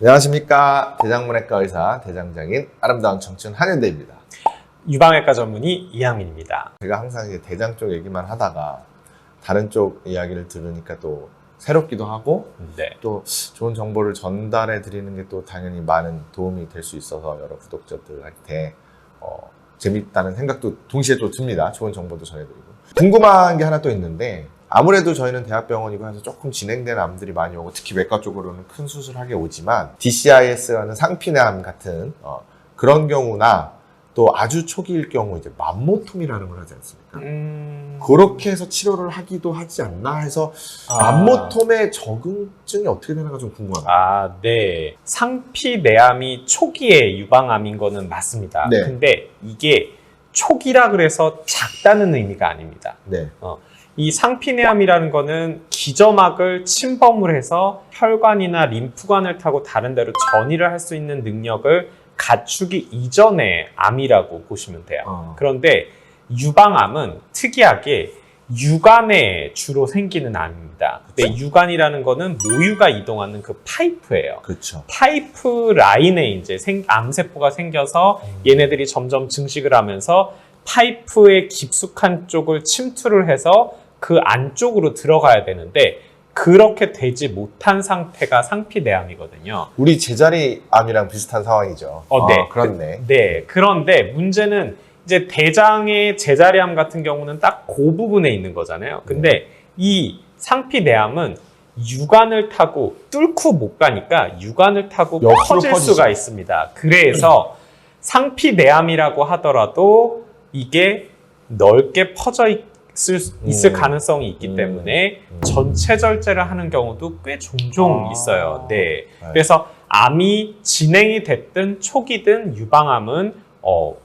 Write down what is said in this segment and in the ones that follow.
안녕하십니까. 대장문외과 의사 대장장인 아름다운 청춘 한현대입니다. 유방외과 전문의 이양민입니다. 제가 항상 이제 대장 쪽 얘기만 하다가 다른 쪽 이야기를 들으니까 또 새롭기도 하고 네. 또 좋은 정보를 전달해 드리는 게 또 당연히 많은 도움이 될 수 있어서 여러 구독자들한테 재밌다는 생각도 동시에 또 듭니다. 좋은 정보도 전해드리고. 궁금한 게 하나 또 있는데, 아무래도 저희는 대학병원이고 해서 조금 진행된 암들이 많이 오고, 특히 외과 쪽으로는 큰 수술하게 오지만 DCIS라는 상피내암 같은 그런 경우나 또 아주 초기일 경우 이제 맘모톰이라는 걸 하지 않습니까? 그렇게 해서 치료를 하기도 하지 않나 해서 맘모톰의 적응증이 어떻게 되는가 좀 궁금합니다. 네. 상피내암이 초기에 유방암인 거는 맞습니다. 네. 근데 이게 초기라 그래서 작다는 의미가 아닙니다. 네. 이 상피내암이라는 거는 기저막을 침범을 해서 혈관이나 림프관을 타고 다른 데로 전이를 할 수 있는 능력을 갖추기 이전의 암이라고 보시면 돼요. 그런데 유방암은 특이하게 유관에 주로 생기는 암입니다. 근데 유관이라는 거는 모유가 이동하는 그 파이프예요. 그렇죠. 파이프 라인에 이제 암세포가 생겨서 얘네들이 점점 증식을 하면서 파이프의 깊숙한 쪽을 침투를 해서 그 안쪽으로 들어가야 되는데 그렇게 되지 못한 상태가 상피내암이거든요. 우리 제자리 암이랑 비슷한 상황이죠. 네. 그렇네. 네. 그런데 문제는 이제 대장의 제자리암 같은 경우는 딱 그 부분에 있는 거잖아요. 근데 이 상피내암은 유관을 타고 뚫고 못 가니까 유관을 타고 퍼질 수가 있습니다. 그래서 상피내암이라고 하더라도 이게 넓게 퍼져 있을 가능성이 있기 때문에 전체 절제를 하는 경우도 꽤 종종 있어요. 네. 그래서 암이 진행이 됐든 초기든 유방암은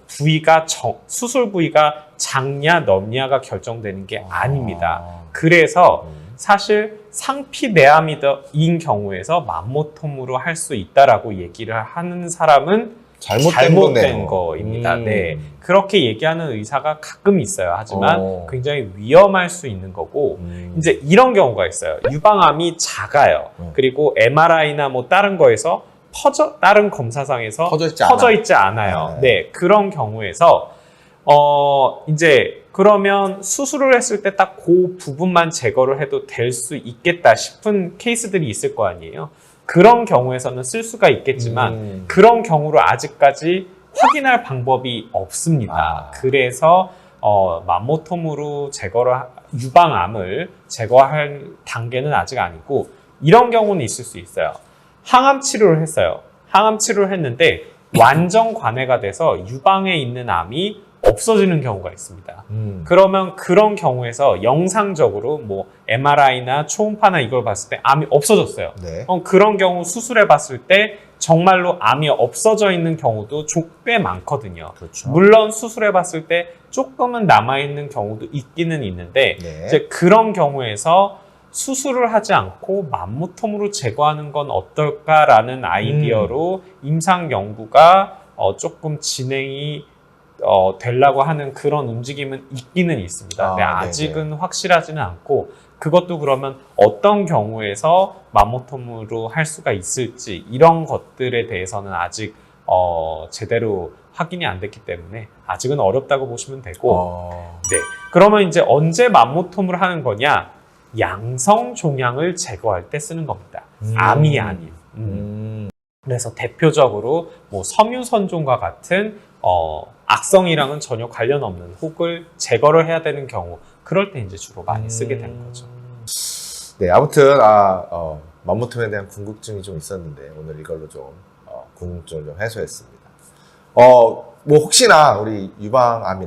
부위가 수술 부위가 작냐 넓냐가 결정되는 게 아닙니다. 그래서 사실 상피내암인 경우에서 맘모톰으로 할 수 있다라고 얘기를 하는 사람은 잘못된 거입니다. 네. 그렇게 얘기하는 의사가 가끔 있어요. 하지만 굉장히 위험할 수 있는 거고, 이제 이런 경우가 있어요. 유방암이 작아요. 그리고 MRI나 뭐 다른 거에서 다른 검사상에서 퍼져 있지 않아요. 네. 그런 경우에서, 이제 그러면 수술을 했을 때 딱 그 부분만 제거를 해도 될 수 있겠다 싶은 케이스들이 있을 거 아니에요. 그런 경우에서는 쓸 수가 있겠지만 그런 경우로 아직까지 확인할 방법이 없습니다. 그래서 맘모톰으로 유방암을 제거할 단계는 아직 아니고 이런 경우는 있을 수 있어요. 항암 치료를 했어요. 항암 치료를 했는데 완전 관해가 돼서 유방에 있는 암이 없어지는 경우가 있습니다. 그러면 그런 경우에서 영상적으로 뭐 MRI나 초음파나 이걸 봤을 때 암이 없어졌어요. 네. 그런 경우 수술해 봤을 때 정말로 암이 없어져 있는 경우도 꽤 많거든요. 그렇죠. 물론 수술해 봤을 때 조금은 남아있는 경우도 있기는 있는데 이제 그런 경우에서 수술을 하지 않고 맘모톰으로 제거하는 건 어떨까라는 아이디어로 임상 연구가 조금 진행이 되려고 하는 그런 움직임은 있기는 있습니다. 근데 아직은 확실하지는 않고 그것도 그러면 어떤 경우에서 맘모톰으로 할 수가 있을지 이런 것들에 대해서는 아직 제대로 확인이 안 됐기 때문에 아직은 어렵다고 보시면 되고 네. 그러면 이제 언제 맘모톰을 하는 거냐? 양성 종양을 제거할 때 쓰는 겁니다. 암이 아닌. 그래서 대표적으로 뭐 섬유선종과 같은 악성이랑은 전혀 관련 없는 혹을 제거를 해야 되는 경우 그럴 때 이제 주로 많이 쓰게 되는 거죠. 네, 아무튼 맘모톰에 대한 궁금증이 좀 있었는데 오늘 이걸로 좀 궁금증을 좀 해소했습니다. 뭐 혹시나 우리 유방암이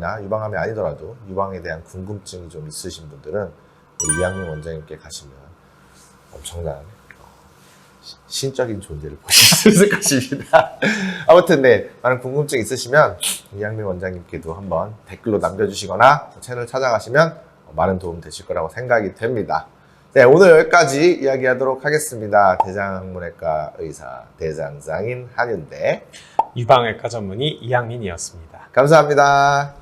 아니더라도 유방에 대한 궁금증이 좀 있으신 분들은 우리 이양민 원장님께 가시면 엄청난 신적인 존재를 보실 수 있을 것입니다. 아무튼 네, 많은 궁금증 있으시면 이양민 원장님께도 한번 댓글로 남겨주시거나 채널 찾아가시면 많은 도움 되실 거라고 생각이 됩니다. 네, 오늘 여기까지 이야기하도록 하겠습니다. 대장문외과 의사 대장장인 한윤대 유방외과 전문의 이양민이었습니다. 감사합니다.